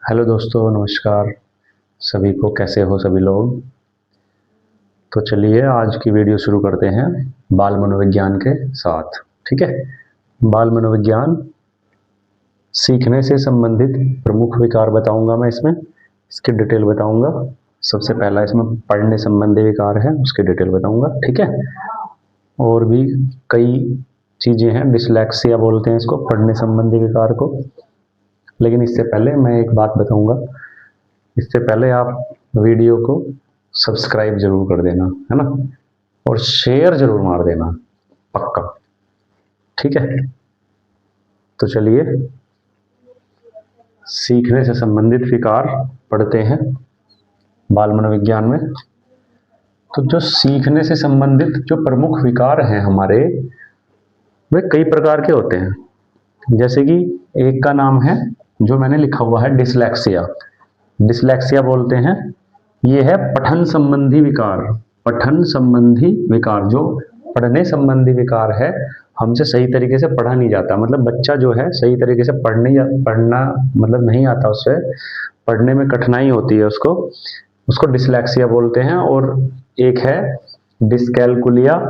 Hello दोस्तों, नमस्कार सभी को। कैसे हो सभी लोग? तो चलिए आज की वीडियो शुरू करते हैं बाल मनोविज्ञान के साथ। ठीक है। बाल मनोविज्ञान सीखने से संबंधित प्रमुख विकार बताऊंगा मैं इसमें, इसकी डिटेल बताऊंगा। सबसे पहला इसमें पढ़ने संबंधी विकार है, उसकी डिटेल बताऊंगा। ठीक है। और भी कई चीज़ें हैं, डिसलेक्सिया बोलते हैं इसको, पढ़ने संबंधी विकार को। लेकिन इससे पहले मैं एक बात बताऊंगा। इससे पहले आप वीडियो को सब्सक्राइब जरूर कर देना, है ना, और शेयर जरूर मार देना, पक्का। ठीक है। तो चलिए सीखने से संबंधित विकार पढ़ते हैं बाल मनोविज्ञान में। तो जो सीखने से संबंधित जो प्रमुख विकार हैं हमारे, वे कई प्रकार के होते हैं। जैसे कि एक का नाम है, जो मैंने लिखा हुआ है, डिसलेक्सिया। डिसलेक्सिया बोलते हैं, ये है पठन संबंधी विकार। पठन संबंधी विकार, जो पढ़ने संबंधी विकार है, हमसे सही तरीके से पढ़ा नहीं जाता। मतलब बच्चा जो है सही तरीके से पढ़ना मतलब नहीं आता, उससे पढ़ने में कठिनाई होती है उसको। उसको डिसलेक्सिया बोलते हैं। और एक है डिसकैलकुलिया,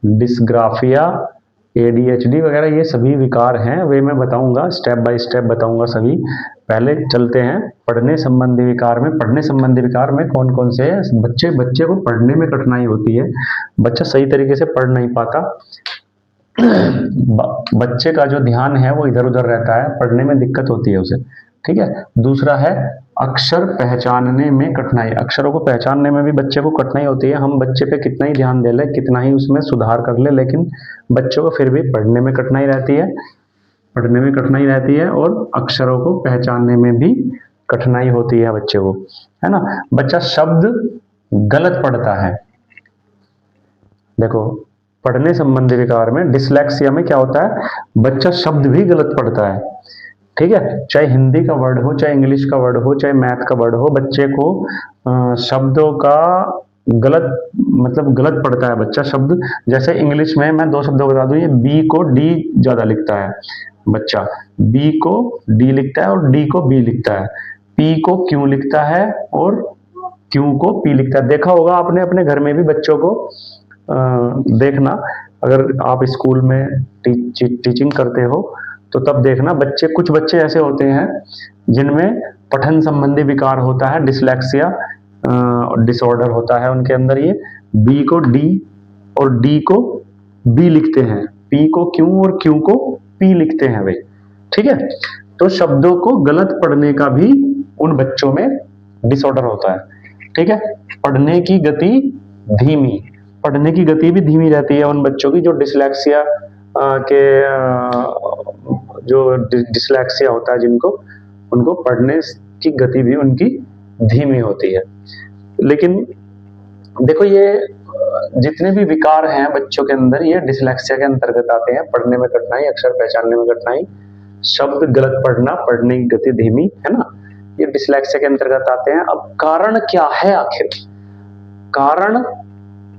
डिसग्राफिया, एडीएचडी वगैरह, ये सभी विकार हैं। वे मैं बताऊंगा, स्टेप बाय स्टेप बताऊंगा सभी। पहले चलते हैं पढ़ने संबंधी विकार में। पढ़ने संबंधी विकार में कौन कौन से हैं? बच्चे को पढ़ने में कठिनाई होती है, बच्चा सही तरीके से पढ़ नहीं पाता। बच्चे का जो ध्यान है वो इधर उधर रहता है, पढ़ने में दिक्कत होती है उसे। ठीक है। दूसरा है अक्षर पहचानने में कठिनाई। अक्षरों को पहचानने में भी बच्चे को कठिनाई होती है। हम बच्चे पे कितना ही ध्यान दे ले, कितना ही उसमें सुधार कर ले, लेकिन बच्चों को फिर भी पढ़ने में कठिनाई रहती है। पढ़ने में कठिनाई रहती है और अक्षरों को पहचानने में भी कठिनाई होती है बच्चे को, है ना। बच्चा शब्द गलत पढ़ता है। देखो, पढ़ने संबंधी विकार में, डिसलेक्सिया में क्या होता है, बच्चा शब्द भी गलत पढ़ता है। ठीक है। चाहे हिंदी का वर्ड हो, चाहे इंग्लिश का वर्ड हो, चाहे मैथ का वर्ड हो, बच्चे को शब्दों का गलत मतलब गलत पढ़ता है बच्चा शब्द। जैसे इंग्लिश में मैं दो शब्दों बता दूं, ये बी को डी ज्यादा लिखता है बच्चा। बी को डी लिखता है और डी को बी लिखता है। पी को क्यू लिखता है और क्यू को पी लिखता है। देखा होगा आपने अपने घर में भी बच्चों को। देखना, अगर आप स्कूल में टीचिंग करते हो तो तब देखना, कुछ बच्चे ऐसे होते हैं जिनमें पठन संबंधी विकार होता है, डिसलेक्सिया डिसऑर्डर होता है उनके अंदर। ये बी को डी और डी को बी लिखते हैं, पी को क्यू और क्यू को पी लिखते हैं वे। ठीक है। तो शब्दों को गलत पढ़ने का भी उन बच्चों में डिसऑर्डर होता है। ठीक है। पढ़ने की गति धीमी, पढ़ने की गति भी धीमी रहती है उन बच्चों की जो डिसलेक्सिया के जो डिसलेक्सिया होता है जिनको, उनको पढ़ने की गति भी उनकी धीमी होती है। लेकिन देखो, ये जितने भी विकार हैं बच्चों के अंदर, ये डिसलेक्सिया के अंतर्गत आते हैं। पढ़ने में कठिनाई, अक्षर पहचानने में कठिनाई, शब्द गलत पढ़ना, पढ़ने की गति धीमी, है ना, ये डिसलेक्सिया के अंतर्गत आते हैं। अब कारण क्या है आखिर? कारण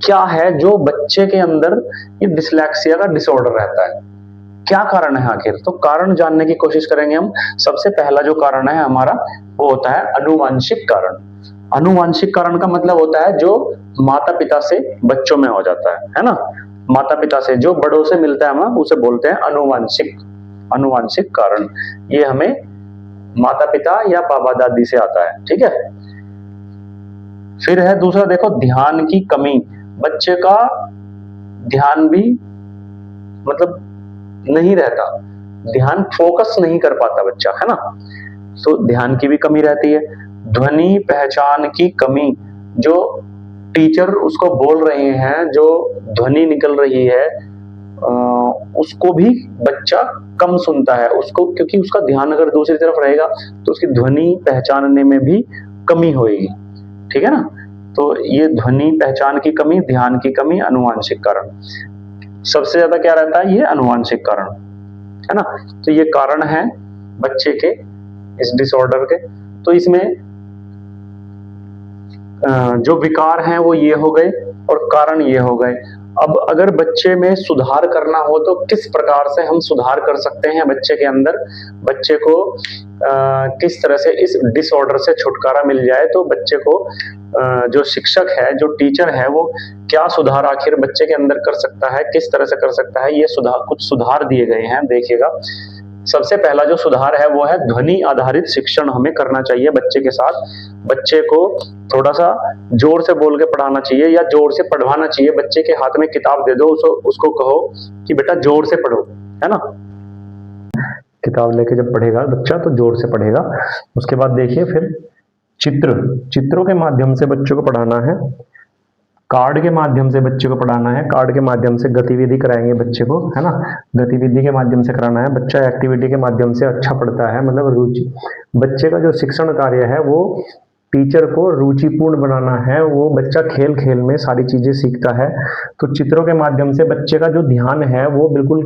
क्या है जो बच्चे के अंदर ये डिसलेक्सिया का डिसऑर्डर रहता है? क्या कारण है आखिर? तो कारण जानने की कोशिश करेंगे हम। सबसे पहला जो कारण है हमारा, वो होता है अनुवांशिक कारण। अनुवांशिक कारण का मतलब होता है जो माता पिता से बच्चों में हो जाता है ना। माता पिता से जो बड़ों से मिलता है हमें, उसे बोलते हैं अनुवांशिक कारण। ये हमें माता पिता या बाबा दादी से आता है। ठीक है। फिर है दूसरा, देखो, ध्यान की कमी। बच्चे का ध्यान भी मतलब नहीं रहता, ध्यान फोकस नहीं कर पाता बच्चा, है ना। तो ध्यान की भी कमी रहती है। ध्वनि पहचान की कमी, जो टीचर उसको बोल रहे हैं, जो ध्वनि निकल रही है, उसको भी बच्चा कम सुनता है उसको, क्योंकि उसका ध्यान अगर दूसरी तरफ रहेगा तो उसकी ध्वनि पहचानने में भी कमी होगी। ठीक है ना। तो ये ध्वनि पहचान की कमी, ध्यान की कमी, अनुवांशिक कारण। सबसे ज्यादा क्या रहता है? ये अनुवांशिक कारण, है ना। तो ये कारण है बच्चे के इस डिसऑर्डर के। तो इसमें जो विकार हैं वो ये हो गए और कारण ये हो गए। अब अगर बच्चे में सुधार करना हो तो किस प्रकार से हम सुधार कर सकते हैं बच्चे के अंदर, बच्चे को किस तरह से इस डिसऑर्डर से छुटकारा मिल जाए, तो बच्चे को जो शिक्षक है, जो टीचर है, वो क्या सुधार आखिर बच्चे के अंदर कर सकता है, किस तरह से कर सकता है, ये सुधार, कुछ सुधार दिए गए हैं, देखिएगा। सबसे पहला जो सुधार है वो है ध्वनि आधारित शिक्षण हमें करना चाहिए बच्चे के साथ। बच्चे को थोड़ा सा जोर से बोल के पढ़ाना चाहिए या जोर से पढ़वाना चाहिए। बच्चे के हाथ में किताब दे दो, उसको कहो कि बेटा जोर से पढ़ो, है ना। किताब लेके जब पढ़ेगा बच्चा तो जोर से पढ़ेगा। उसके बाद देखिए फिर चित्रों के माध्यम से बच्चों को पढ़ाना है, कार्ड के माध्यम से बच्चे को पढ़ाना है, कार्ड के माध्यम से गतिविधि कराएंगे बच्चे को, है ना। गतिविधि के माध्यम से कराना है, बच्चा एक्टिविटी के माध्यम से अच्छा पढ़ता है, मतलब रुचि। बच्चे का जो शिक्षण कार्य है वो टीचर को रुचिपूर्ण बनाना है, वो बच्चा खेल खेल में सारी चीजें सीखता है। तो चित्रों के माध्यम से बच्चे का जो ध्यान है वो बिल्कुल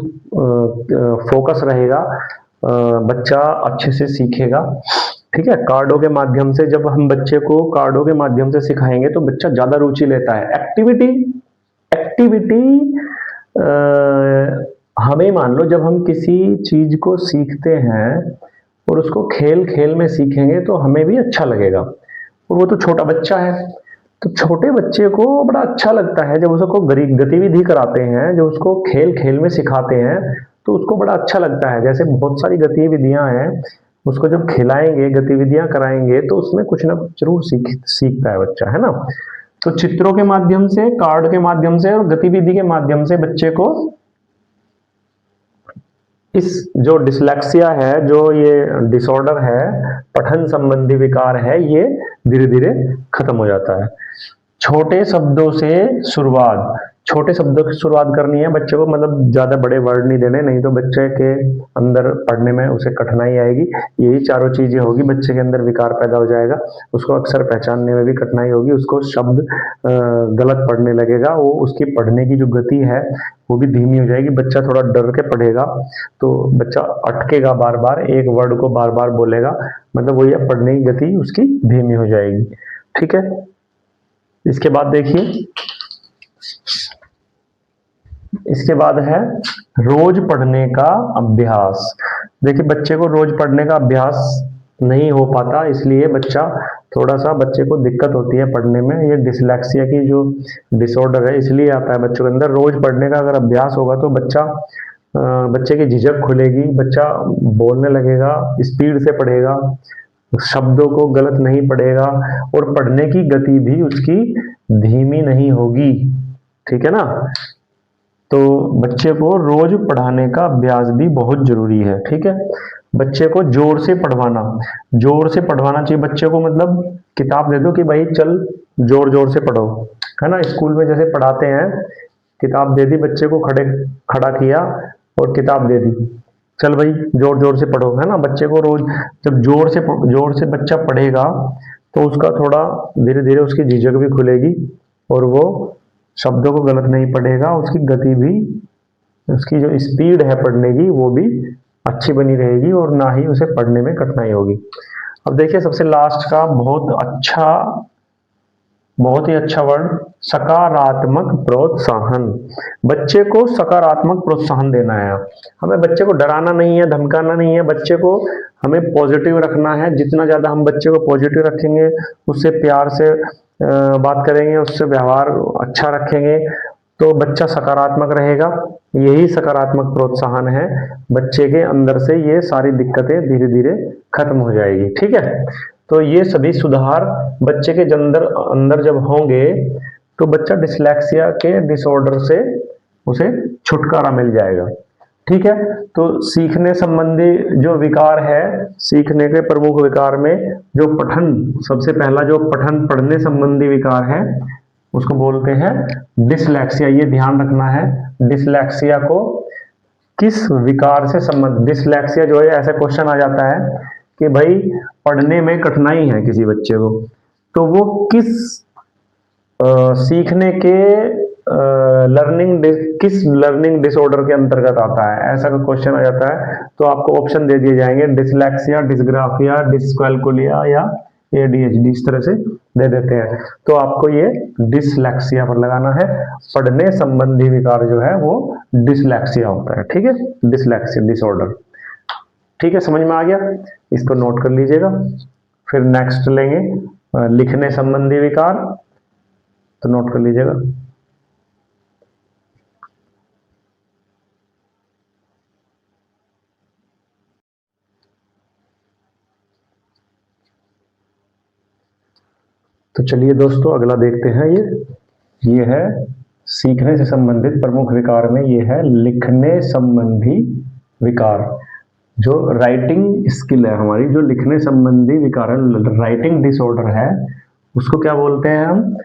फोकस रहेगा, बच्चा अच्छे से सीखेगा, ठीक है। कार्डों के माध्यम से जब हम बच्चे को कार्डों के माध्यम से सिखाएंगे तो बच्चा ज्यादा रुचि लेता है। एक्टिविटी हमें मान लो जब हम किसी चीज को सीखते हैं और उसको खेल खेल में सीखेंगे तो हमें भी अच्छा लगेगा, और वो तो छोटा बच्चा है, तो छोटे बच्चे को बड़ा अच्छा लगता है जब उसको गतिविधि कराते हैं, जब उसको खेल खेल में सिखाते हैं तो उसको बड़ा अच्छा लगता है। जैसे बहुत सारी गतिविधियां हैं, उसको जब खिलाएंगे, गतिविधियां कराएंगे तो उसमें कुछ ना कुछ जरूर सीखता है बच्चा, है ना। तो चित्रों के माध्यम से, कार्ड के माध्यम से और गतिविधि के माध्यम से बच्चे को इस जो डिसलेक्सिया है, जो ये डिसऑर्डर है, पठन संबंधी विकार है, ये धीरे धीरे खत्म हो जाता है। छोटे शब्दों से शुरुआत, छोटे शब्दों की शुरुआत करनी है बच्चे को, मतलब ज्यादा बड़े वर्ड नहीं देने, नहीं तो बच्चे के अंदर पढ़ने में उसे कठिनाई आएगी। यही चारों चीजें होगी, बच्चे के अंदर विकार पैदा हो जाएगा, उसको अक्षर पहचानने में भी कठिनाई होगी, उसको शब्द गलत पढ़ने लगेगा, वो उसकी पढ़ने की जो गति है वो भी धीमी हो जाएगी, बच्चा थोड़ा डर के पढ़ेगा, तो बच्चा अटकेगा, बार बार एक वर्ड को बार बार बोलेगा, मतलब वही पढ़ने की गति उसकी धीमी हो जाएगी, ठीक है। इसके बाद देखिए, इसके बाद है रोज पढ़ने का अभ्यास। देखिए बच्चे को रोज पढ़ने का अभ्यास नहीं हो पाता, इसलिए बच्चा थोड़ा सा, बच्चे को दिक्कत होती है पढ़ने में। ये डिसलेक्सिया की जो डिसऑर्डर है इसलिए आता है बच्चों के अंदर। रोज पढ़ने का अगर अभ्यास होगा तो बच्चे की झिझक खुलेगी, बच्चा बोलने लगेगा, स्पीड से पढ़ेगा, शब्दों को गलत नहीं पढ़ेगा, और पढ़ने की गति भी उसकी धीमी नहीं होगी, ठीक है ना। तो बच्चे को रोज पढ़ाने का अभ्यास भी बहुत जरूरी है, ठीक है। बच्चे को जोर से पढ़वाना चाहिए बच्चे को, मतलब किताब दे दो कि भाई चल जोर जोर से पढ़ो, है ना। स्कूल में जैसे पढ़ाते हैं, किताब दे दी बच्चे को, खड़ा किया और किताब दे दी, चल भाई जोर जोर से पढ़ो, है ना। बच्चे को रोज जब जोर से बच्चा पढ़ेगा तो उसका थोड़ा धीरे धीरे उसकी झिझक भी खुलेगी, और वो शब्दों को गलत नहीं पढ़ेगा, उसकी गति भी, उसकी जो स्पीड है पढ़ने की वो भी अच्छी बनी रहेगी, और ना ही उसे पढ़ने में कठिनाई होगी। अब देखिए सबसे लास्ट का बहुत ही अच्छा वर्ड, सकारात्मक प्रोत्साहन। बच्चे को सकारात्मक प्रोत्साहन देना है, हमें बच्चे को डराना नहीं है, धमकाना नहीं है, बच्चे को हमें पॉजिटिव रखना है। जितना ज्यादा हम बच्चे को पॉजिटिव रखेंगे, उससे प्यार से बात करेंगे, उससे व्यवहार अच्छा रखेंगे, तो बच्चा सकारात्मक रहेगा। यही सकारात्मक प्रोत्साहन है, बच्चे के अंदर से ये सारी दिक्कतें धीरे धीरे खत्म हो जाएगी, ठीक है। तो ये सभी सुधार बच्चे के अंदर जब होंगे तो बच्चा डिसलेक्सिया के डिसऑर्डर से उसे छुटकारा मिल जाएगा, ठीक है। तो सीखने संबंधी जो विकार है, सीखने के प्रमुख विकार में जो सबसे पहला जो पढ़ने संबंधी विकार है उसको बोलते हैं डिसलेक्सिया। ये ध्यान रखना है, डिसलेक्सिया को किस विकार से संबंध, डिसलेक्सिया जो है, ऐसा क्वेश्चन आ जाता है कि भाई पढ़ने में कठिनाई है किसी बच्चे को, तो वो किस सीखने के किस लर्निंग डिसऑर्डर के अंतर्गत आता है, ऐसा क्वेश्चन आ जाता है। तो आपको ऑप्शन दे दिए जाएंगे, डिसलेक्सिया, डिसग्राफिया, डिसकैलकुलिया या ADHD इस तरह से दे देते हैं। तो आपको ये डिसलेक्सिया पर लगाना है। पढ़ने संबंधी विकार जो है वो डिसलेक्सिया होता है, ठीक है, डिसलेक्सिया डिसऑर्डर। ठीक है, समझ में आ गया, इसको नोट कर लीजिएगा। फिर नेक्स्ट लेंगे लिखने संबंधी विकार, तो नोट कर लीजिएगा। तो चलिए दोस्तों अगला देखते हैं। ये है सीखने से संबंधित प्रमुख विकार में ये है लिखने संबंधी विकार। जो राइटिंग स्किल है हमारी, जो लिखने संबंधी विकार है, राइटिंग डिसऑर्डर है, उसको क्या बोलते हैं हम?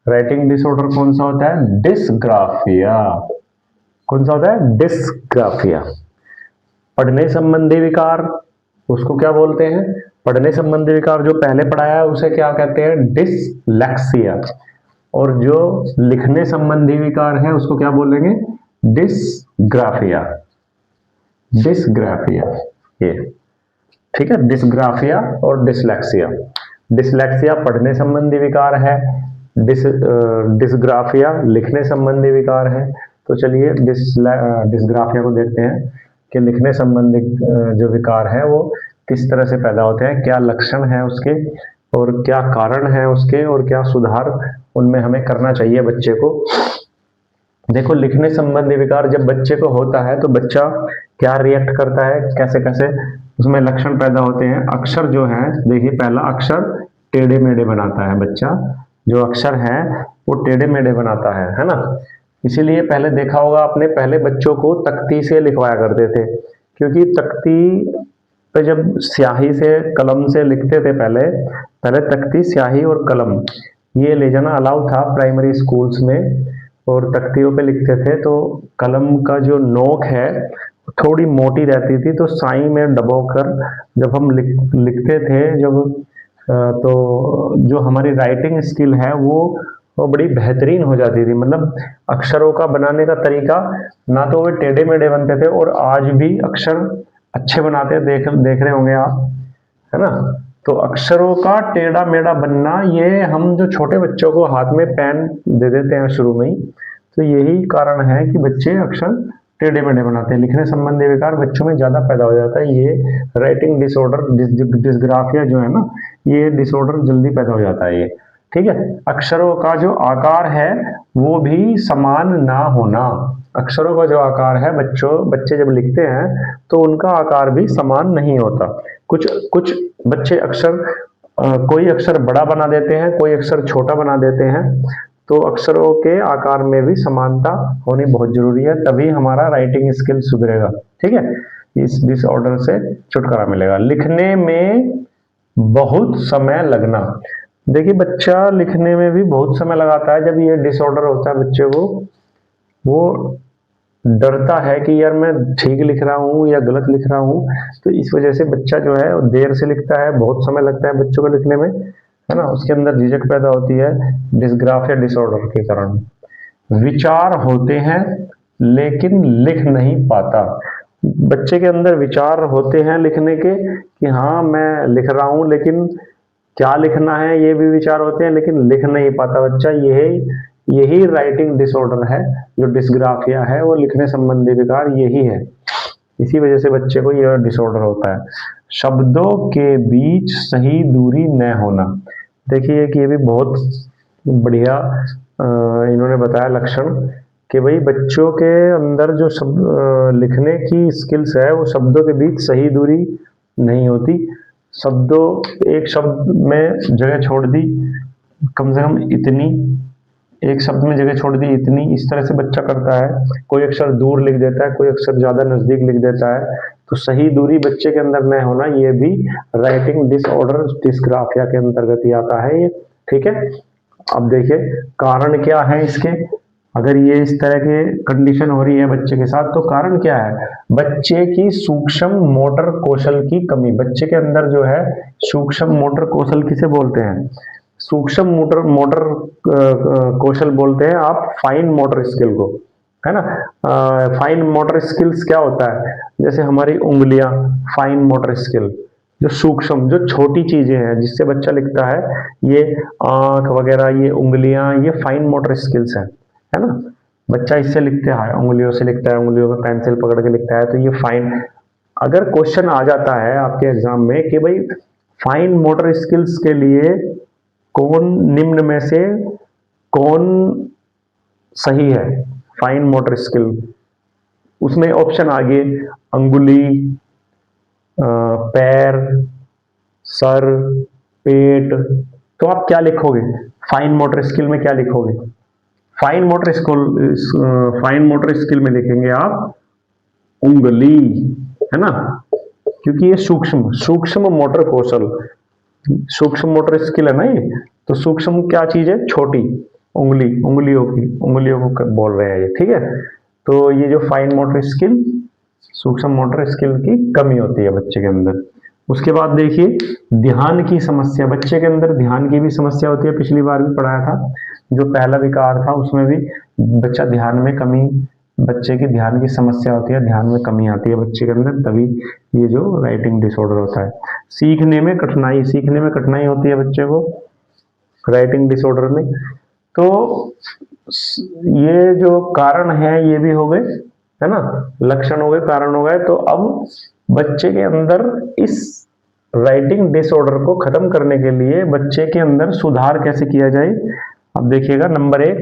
राइटिंग डिसऑर्डर कौन सा होता है? डिसग्राफिया। कौन सा होता है? डिसग्राफिया। पढ़ने संबंधी विकार उसको क्या बोलते हैं? पढ़ने संबंधी विकार जो पहले पढ़ाया है उसे क्या कहते हैं? डिसलेक्सिया। और जो लिखने संबंधी विकार है उसको क्या बोलेंगे? डिसग्राफिया। डिसग्राफिया ये, ठीक है, डिसग्राफिया और डिसलेक्सिया। डिसलेक्सिया पढ़ने संबंधी विकार है, डिसग्राफिया लिखने संबंधी विकार है। तो चलिए डिसग्राफिया को देखते हैं कि लिखने संबंधी जो विकार है वो किस तरह से पैदा होते हैं, क्या लक्षण है उसके, और क्या कारण है उसके, और क्या सुधार उनमें हमें करना चाहिए बच्चे को। देखो, लिखने संबंधी विकार जब बच्चे को होता है तो बच्चा क्या रिएक्ट करता है, कैसे कैसे उसमें लक्षण पैदा होते हैं। अक्षर जो है, देखिए पहला अक्षर टेढ़े मेढ़े बनाता है बच्चा, जो अक्षर है वो टेढ़े मेढ़े बनाता है ना। इसीलिए पहले देखा होगा आपने, पहले बच्चों को तख्ती से लिखवाया करते थे, क्योंकि तख्ती पे जब स्याही से कलम से लिखते थे, पहले पहले तख्ती स्याही और कलम ये ले जाना अलाउ था प्राइमरी स्कूल्स में, और तख्तियों पे लिखते थे तो कलम का जो नोक है थोड़ी मोटी रहती थी, तो साई में डबोकर जब हम लिखते थे जब तो जो हमारी राइटिंग स्किल है वो बड़ी बेहतरीन हो जाती थी। मतलब अक्षरों का बनाने का तरीका ना तो वे टेढ़े मेढ़े बनते थे, और आज भी अक्षर अच्छे बनाते हैं, देख रहे होंगे आप, है ना। तो अक्षरों का टेढ़ा मेढ़ा बनना, ये हम जो छोटे बच्चों को हाथ में पेन दे देते हैं शुरू में ही, तो यही कारण है कि बच्चे अक्षर टेढ़े मेढ़े बनाते हैं। लिखने संबंधी विकार बच्चों में ज्यादा पैदा हो जाता है। ये राइटिंग डिसऑर्डर डिसग्राफिया जो है ना, ये डिसऑर्डर जल्दी पैदा हो जाता है ये, ठीक है। अक्षरों का जो आकार है वो भी समान ना होना। अक्षरों का जो आकार है, बच्चे जब लिखते हैं तो उनका आकार भी समान नहीं होता। कुछ कुछ बच्चे अक्षर कोई अक्षर बड़ा बना देते हैं, कोई अक्षर छोटा बना देते हैं। तो अक्षरों के आकार में भी समानता होनी बहुत जरूरी है, तभी हमारा राइटिंग स्किल सुधरेगा, ठीक है। इस डिसऑर्डर से छुटकारा मिलेगा। लिखने में बहुत समय लगना, देखिए बच्चा लिखने में भी बहुत समय लगाता है। जब ये डिसऑर्डर होता है बच्चे को, वो डरता है कि यार मैं ठीक लिख रहा हूँ या गलत लिख रहा हूँ, तो इस वजह से बच्चा जो है देर से लिखता है, बहुत समय लगता है बच्चों को लिखने में, है ना। उसके अंदर झिझक पैदा होती है डिसग्राफिया डिसऑर्डर के कारण। विचार होते हैं लेकिन लिख नहीं पाता। बच्चे के अंदर विचार होते हैं लिखने के कि हाँ मैं लिख रहा हूँ, लेकिन क्या लिखना है ये भी विचार होते हैं, लेकिन लिख नहीं पाता बच्चा। यही राइटिंग डिसऑर्डर है, जो डिसग्राफिया है, वो लिखने संबंधी विकार यही है। इसी वजह से बच्चे को यह डिसऑर्डर होता है। शब्दों के बीच सही दूरी न होना, देखिए कि ये भी बहुत बढ़िया इन्होंने बताया लक्षण कि भाई बच्चों के अंदर जो शब्द लिखने की स्किल्स है, वो शब्दों के बीच सही दूरी नहीं होती। शब्दों, एक शब्द में जगह छोड़ दी कम से कम इतनी, एक शब्द में जगह छोड़ दी इतनी, इस तरह से बच्चा करता है। कोई अक्षर दूर लिख देता है, कोई अक्षर ज्यादा नजदीक लिख देता है। तो सही दूरी बच्चे के अंदर न होना, ये भी राइटिंग डिसऑर्डर डिसग्राफिया के अंतर्गत ही आता है ये, ठीक है। अब देखिए कारण क्या है इसके। अगर ये इस तरह के कंडीशन हो रही है बच्चे के साथ, तो कारण क्या है? बच्चे की सूक्ष्म मोटर कौशल की कमी। बच्चे के अंदर जो है सूक्ष्म मोटर कौशल किसे बोलते हैं? सूक्ष्म मोटर मोटर कौशल बोलते हैं आप फाइन मोटर स्किल को, है ना। फाइन मोटर स्किल्स क्या होता है? जैसे हमारी उंगलियां, फाइन मोटर स्किल, जो सूक्ष्म, जो छोटी चीजें हैं जिससे बच्चा लिखता है, ये आंख वगैरह, ये उंगलियां, ये फाइन मोटर स्किल्स है ना। बच्चा इससे लिखता है, उंगलियों से लिखता है, उंगलियों में पेंसिल पकड़ के लिखता है, तो ये फाइन। अगर क्वेश्चन आ जाता है आपके एग्जाम में कि भाई फाइन मोटर स्किल्स के लिए कौन निम्न में से कौन सही है, फाइन मोटर स्किल, उसमें ऑप्शन आगे अंगुली, पैर, सर, पेट, तो आप क्या लिखोगे? फाइन मोटर स्किल में क्या लिखोगे? फाइन मोटर स्किल में लिखेंगे आप उंगली, है ना, क्योंकि ये सूक्ष्म सूक्ष्म मोटर कौशल, सूक्ष्म मोटर स्किल है ना ये। तो सूक्ष्म क्या चीज है? छोटी उंगली, उंगलियों को बोल रहे हैं ये, ठीक है। तो ये जो फाइन मोटर स्किल, सूक्ष्म मोटर स्किल की कमी होती है बच्चे के अंदर। उसके बाद देखिए ध्यान की समस्या, बच्चे के अंदर ध्यान की भी समस्या होती है, पिछली बार भी पढ़ाया था। जो पहला विकार था उसमें भी बच्चा ध्यान में कमी, बच्चे की ध्यान की समस्या होती है, ध्यान में कमी आती है बच्चे के अंदर, तभी ये जो राइटिंग डिसऑर्डर होता है। सीखने में कठिनाई होती है बच्चे को राइटिंग डिसऑर्डर में। तो ये जो कारण है ये भी हो गए, है ना, लक्षण हो गए, कारण हो गए। तो अब बच्चे के अंदर इस राइटिंग डिसऑर्डर को खत्म करने के लिए बच्चे के अंदर सुधार कैसे किया जाए? अब देखिएगा, नंबर 1,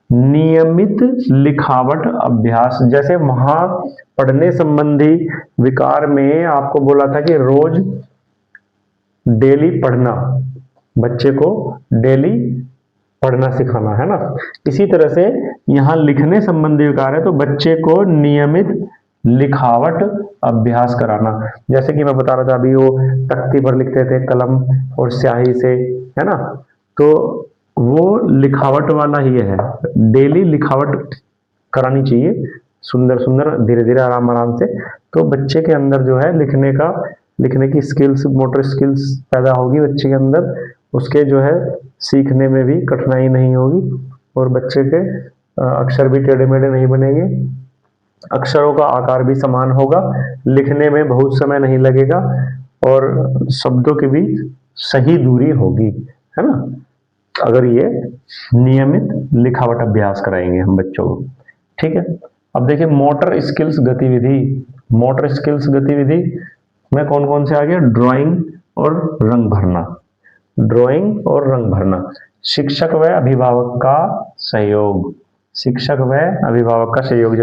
नियमित लिखावट अभ्यास। जैसे वहां पढ़ने संबंधी विकार में आपको बोला था कि रोज डेली पढ़ना, बच्चे को डेली पढ़ना सिखाना, है ना। इसी तरह से यहाँ लिखने संबंधी विकार है, तो बच्चे को नियमित लिखावट अभ्यास कराना। जैसे कि मैं बता रहा था अभी, वो तख्ती पर लिखते थे कलम और स्याही से, है ना, तो वो लिखावट वाला ही है, डेली लिखावट करानी चाहिए, सुंदर सुंदर, धीरे धीरे, आराम आराम से। तो बच्चे के अंदर जो है लिखने की स्किल्स, मोटर स्किल्स पैदा होगी बच्चे के अंदर, उसके जो है सीखने में भी कठिनाई नहीं होगी, और बच्चे के अक्षर भी टेढ़े मेढ़े नहीं बनेंगे, अक्षरों का आकार भी समान होगा, लिखने में बहुत समय नहीं लगेगा, और शब्दों के बीच सही दूरी होगी, है ना, अगर ये नियमित लिखावट अभ्यास कराएंगे हम बच्चों को, ठीक है। अब देखिए मोटर स्किल्स गतिविधि, मोटर स्किल्स गतिविधि में कौन कौन से आ गया? ड्राइंग और रंग भरना, ड्राइंग और रंग भरना, शिक्षक व अभिभावक का सहयोग, शिक्षक व अभिभावक का सहयोग।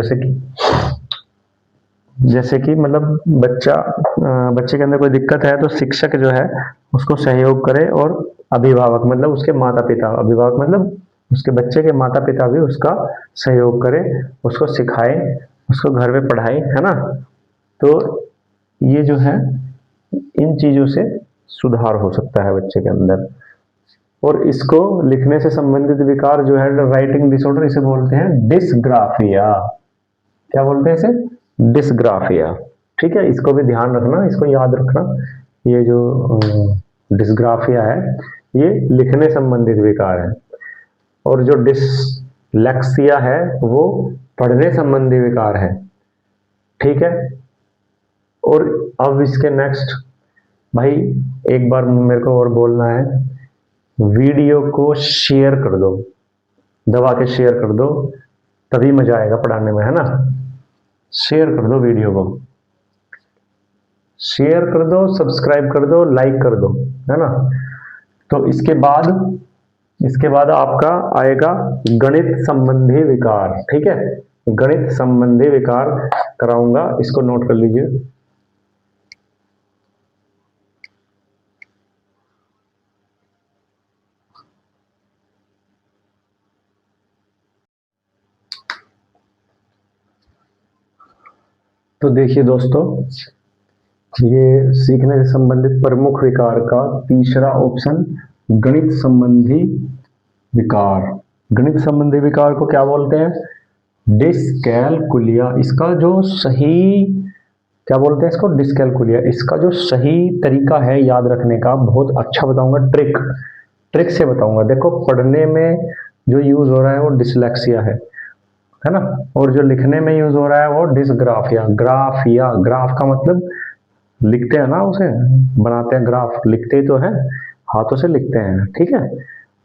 जैसे कि मतलब बच्चे के अंदर कोई दिक्कत है तो शिक्षक जो है उसको सहयोग करे, और अभिभावक मतलब उसके माता पिता, अभिभावक मतलब उसके बच्चे के माता पिता भी उसका सहयोग करे, उसको सिखाए, उसको घर में पढ़ाए, है ना। तो ये जो है इन चीजों से सुधार हो सकता है बच्चे के अंदर। और इसको लिखने से संबंधित विकार जो है राइटिंग डिसऑर्डर, इसे बोलते हैं डिसग्राफिया। क्या बोलते हैं इसे? डिसग्राफिया, ठीक है। इसको भी ध्यान रखना, इसको याद रखना, ये जो डिसग्राफिया है ये लिखने संबंधित विकार है, और जो डिसलेक्सिया है वो पढ़ने संबंधी विकार है, ठीक है। और अब इसके नेक्स्ट भाई, एक बार मेरे को और बोलना है, वीडियो को शेयर कर दो, दबा के शेयर कर दो, तभी मजा आएगा पढ़ाने में, है ना। शेयर कर दो, वीडियो को शेयर कर दो, सब्सक्राइब कर दो, लाइक कर दो, है ना। तो इसके बाद आपका आएगा गणित संबंधी विकार, ठीक है, गणित संबंधी विकार कराऊंगा, इसको नोट कर लीजिए। तो देखिए दोस्तों, ये सीखने से संबंधित प्रमुख विकार का तीसरा ऑप्शन, गणित संबंधी विकार। गणित संबंधी विकार को क्या बोलते हैं? डिसकैलकुलिया। इसका जो सही, क्या बोलते हैं इसको? डिसकैलकुलिया। इसका जो सही तरीका है याद रखने का, बहुत अच्छा बताऊंगा, ट्रिक से बताऊंगा। देखो, पढ़ने में जो यूज हो रहा है वो डिसलेक्सिया है ना, और जो लिखने में यूज हो रहा है वो डिसग्राफिया। ग्राफ का मतलब लिखते हैं ना उसे, बनाते हैं ग्राफ, लिखते ही तो है, हाथों से लिखते हैं, ठीक है।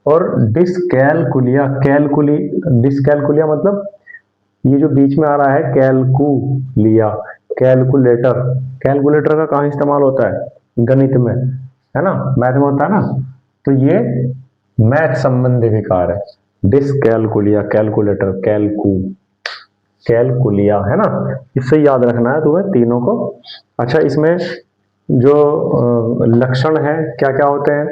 और डिसकैलकुलिया, डिसकैलकुलिया मतलब ये जो बीच में आ रहा है कैलकुलिया, कैलकुलेटर, कैलकुलेटर का कहाँ इस्तेमाल होता है, गणित में, है ना, मैथ में होता है ना। तो ये मैथ संबंधी विकार है, डिसकैलकुलिया, कैलकुलेटर, कैलकुलिया, है ना। इससे याद रखना है तुम्हें तीनों को। अच्छा, इसमें जो लक्षण है क्या क्या होते हैं,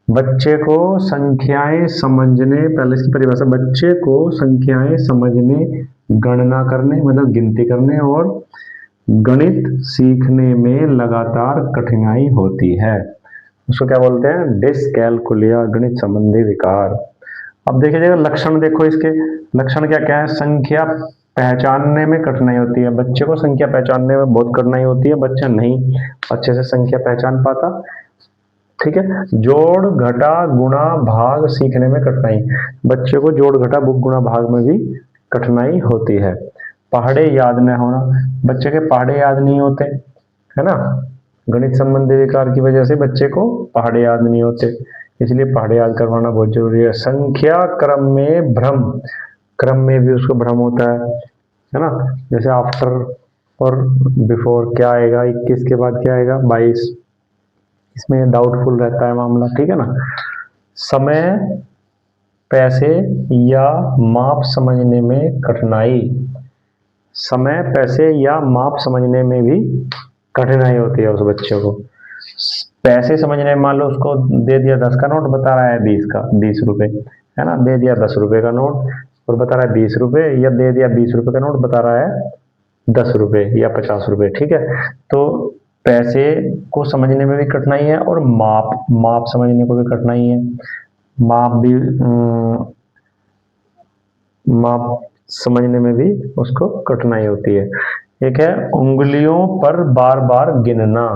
बच्चे को संख्याएं समझने, पहले इसकी परिभाषा, बच्चे को संख्याएं समझने, गणना करने मतलब गिनती करने और गणित सीखने में लगातार कठिनाई होती है, उसको क्या बोलते हैं, डिसकैलकुलिया, गणित संबंधी विकार। अब देखिएगा लक्षण, देखो इसके लक्षण क्या क्या है, संख्या पहचानने में कठिनाई होती है, बच्चे को संख्या पहचानने में बहुत कठिनाई होती है, बच्चा नहीं अच्छे से संख्या पहचान पाता, ठीक है। जोड़ घटा गुणा भाग सीखने में कठिनाई, बच्चे को जोड़ घटा गुणा भाग में भी कठिनाई होती है। पहाड़े याद न होना, बच्चे के पहाड़े याद नहीं होते, है ना, गणित संबंधी विकार की वजह से बच्चे को पहाड़े याद नहीं होते, इसलिए पहाड़े याद करवाना बहुत जरूरी है। संख्या क्रम में भ्रम, क्रम में भी उसको भ्रम होता है ना, जैसे आफ्टर और बिफोर क्या आएगा, 21 के बाद क्या आएगा, 22, इसमें डाउटफुल रहता है मामला, ठीक है ना। समय, पैसे या माप समझने में कठिनाई, समय, पैसे या माप समझने में भी कठिनाई होती है उस बच्चे को। पैसे समझने में, मान लो उसको दे दिया 10 का नोट, बता रहा है 20 का, 20 रुपए, है ना, दे दिया 10 रुपए का नोट और बता रहा है 20 रुपए, या दे दिया 20 रुपए का नोट, बता रहा है 10 रुपए या 50 रुपए, ठीक है। तो पैसे को समझने में भी कठिनाई है और माप समझने को भी कठिनाई है, माप भी माप समझने में भी उसको कठिनाई होती है। एक है उंगलियों पर बार बार गिनना,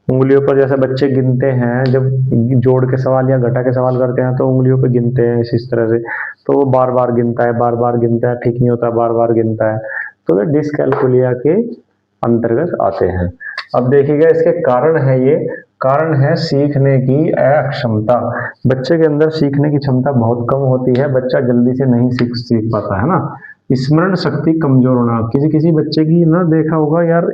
उंगलियों पर जैसे बच्चे गिनते हैं, जब जोड़ के सवाल या घटा के सवाल करते हैं तो उंगलियों पर गिनते हैं इस तरह से, तो वो बार बार गिनता है, बार बार गिनता है, ठीक नहीं होता, बार बार गिनता है, तो वे डिसकैलकुलिया के अंतर्गत आते हैं। अब देखिएगा इसके कारण है, ये कारण है सीखने की अक्षमता, बच्चे के अंदर सीखने की क्षमता बहुत कम होती है, बच्चा जल्दी से नहीं सीख पाता है ना। स्मरण शक्ति कमजोर होना, किसी किसी बच्चे की ना देखा होगा यार,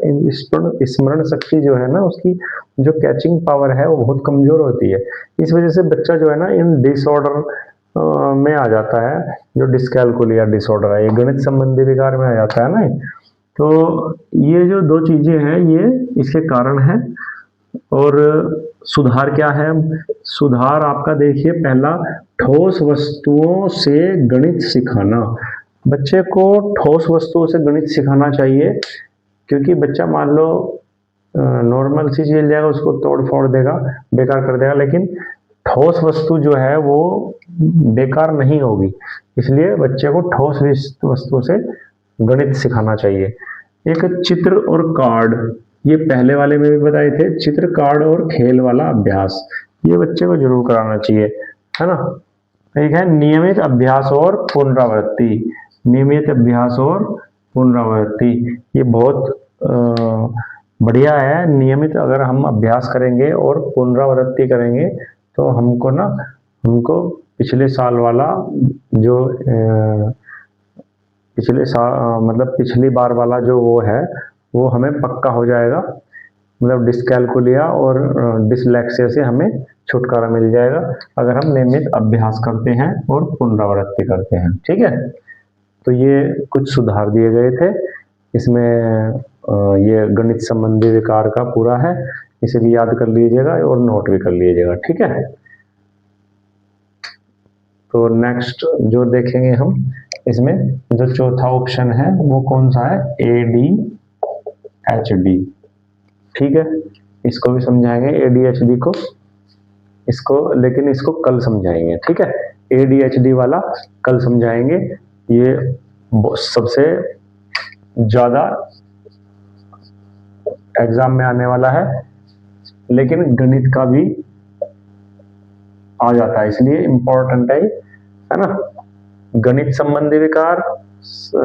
स्मरण शक्ति जो है ना उसकी, जो कैचिंग पावर है वो बहुत कमजोर होती है, इस वजह से बच्चा जो है ना इन डिसऑर्डर में आ जाता है, जो डिसकैलकुलिया डिसऑर्डर है, ये गणित संबंधी विकार में आ जाता है ना। तो ये जो दो चीजें हैं ये इसके कारण है। और सुधार क्या है, सुधार आपका देखिए, पहला, ठोस वस्तुओं से गणित सिखाना, बच्चे को ठोस वस्तुओं से गणित सिखाना चाहिए, क्योंकि बच्चा मान लो नॉर्मल सी चीज जाएगा उसको तोड़ फोड़ देगा, बेकार कर देगा, लेकिन ठोस वस्तु जो है वो बेकार नहीं होगी, इसलिए बच्चे को ठोस वस्तु से गणित सिखाना चाहिए। एक चित्र और कार्ड, ये पहले वाले में भी बताए थे, चित्र, कार्ड और खेल वाला अभ्यास, ये बच्चे को जरूर कराना चाहिए, है ना। एक है नियमित अभ्यास और पुनरावृत्ति, नियमित अभ्यास और पुनरावृत्ति, ये बहुत बढ़िया है, नियमित अगर हम अभ्यास करेंगे और पुनरावृत्ति करेंगे तो हमको पिछले साल वाला जो पिछले साल मतलब पिछली बार वाला जो वो है वो हमें पक्का हो जाएगा, मतलब डिसकैलकुलिया और डिसलेक्सिया से हमें छुटकारा मिल जाएगा अगर हम नियमित अभ्यास करते हैं और पुनरावृत्ति करते हैं, ठीक है। तो ये कुछ सुधार दिए गए थे इसमें, ये गणित संबंधी विकार का पूरा है, इसे भी याद कर लीजिएगा और नोट भी कर लीजिएगा, ठीक है। तो नेक्स्ट जो देखेंगे हम, इसमें जो चौथा ऑप्शन है वो कौन सा है, ADHD, ठीक है, इसको भी समझाएंगे ADHD को, लेकिन इसको कल समझाएंगे, ठीक है, ADHD वाला कल समझाएंगे, ये सबसे ज्यादा एग्जाम में आने वाला है, लेकिन गणित का भी आ जाता है, इसलिए इंपॉर्टेंट है ना। गणित संबंधी विकार,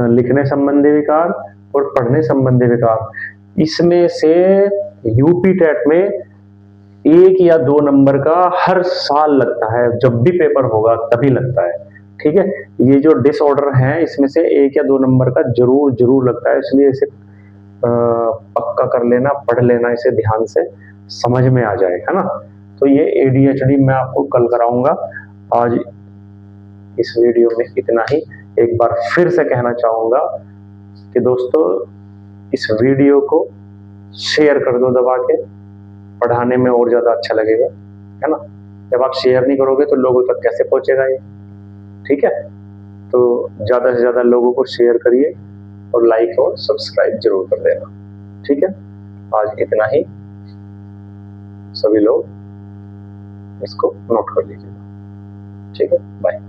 लिखने संबंधी विकार और पढ़ने संबंधी विकार, इसमें से यूपी टेट में 1 या 2 नंबर का हर साल लगता है, जब भी पेपर होगा तभी लगता है। ठीक है, ये जो डिसऑर्डर है इसमें से 1 या 2 नंबर का जरूर जरूर लगता है, इसलिए इसे पक्का कर लेना, पढ़ लेना इसे ध्यान से, समझ में आ जाए, है ना। तो ये ADHD मैं आपको कल कराऊंगा। आज इस वीडियो में इतना ही। एक बार फिर से कहना चाहूंगा कि दोस्तों इस वीडियो को शेयर कर दो दबा के, पढ़ाने में और ज्यादा अच्छा लगेगा, है ना। जब आप शेयर नहीं करोगे तो लोगों तक कैसे पहुंचेगा ये, ठीक है। तो ज्यादा से ज्यादा लोगों को शेयर करिए और लाइक और सब्सक्राइब जरूर कर देना, ठीक है। आज इतना ही, सभी लोग इसको नोट कर लीजिएगा, ठीक है। बाय।